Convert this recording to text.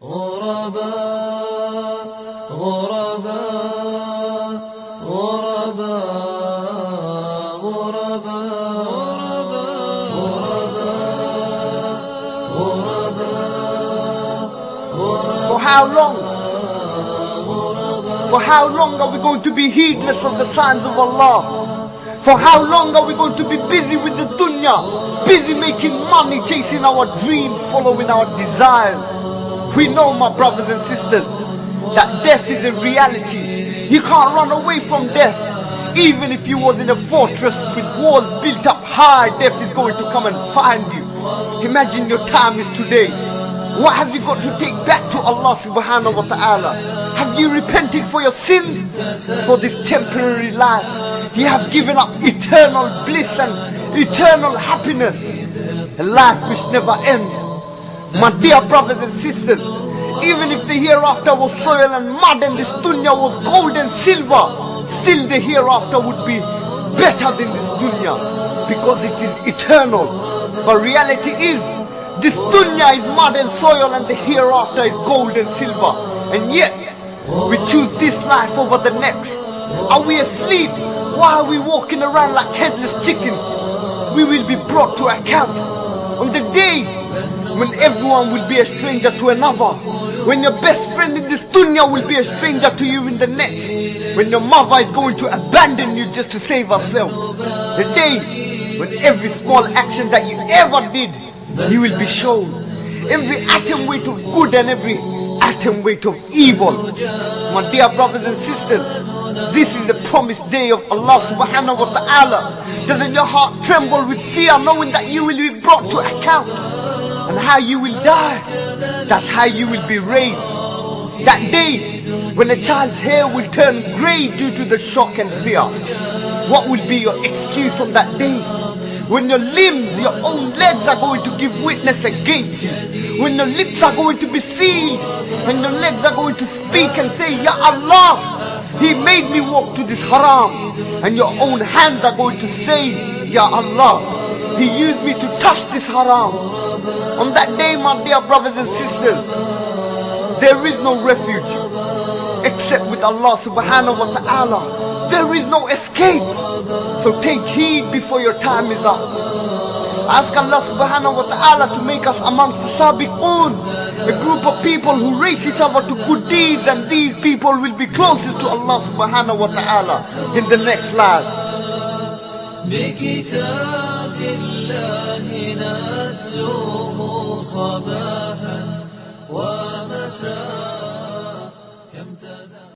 غرباء غرباء غرباء غرباء. For how long? For how long are we going to be heedless of the signs of Allah? For how long are we going to be busy with the dunya, busy making money, chasing our dreams, following our desires? We know, my brothers and sisters, that death is a reality. You can't run away from death. Even if you was in a fortress with walls built up high, death is going to come and find you. Imagine your time is today. What have you got to take back to Allah subhanahu wa ta'ala? Have you repented for your sins? For this temporary life, you have given up eternal bliss and eternal happiness, a life which never ends. My dear brothers and sisters, even if the hereafter was soil and mud and this dunya was gold and silver, still the hereafter would be better than this dunya, because it is eternal. But reality is, this dunya is mud and soil and the hereafter is gold and silver. And yet, we choose this life over the next. Are we asleep? Why are we walking around like headless chickens? We will be brought to account on the day when everyone will be a stranger to another. When your best friend in this dunya will be a stranger to you in the next. When your mother is going to abandon you just to save herself. The day when every small action that you ever did, you will be shown. Every atom weight of good and every atom weight of evil. My dear brothers and sisters, this is the promised day of Allah subhanahu wa ta'ala. Doesn't your heart tremble with fear knowing that you will be brought to account? And how you will die, that's how you will be raised. That day when a child's hair will turn grey due to the shock and fear. What will be your excuse on that day? When your limbs, your own legs are going to give witness against you. When your lips are going to be sealed. And your legs are going to speak and say, Ya Allah, He made me walk to this haram. And your own hands are going to say, Ya Allah, He used me to touch this haram. On that day, my dear brothers and sisters, there is no refuge except with Allah subhanahu wa ta'ala. There is no escape. So take heed before your time is up. Ask Allah subhanahu wa ta'ala to make us amongst the sabiqun, a group of people who race each other to good deeds, and these people will be closest to Allah subhanahu wa ta'ala in the next life. بكتاب الله نتلوه صباحا ومساء.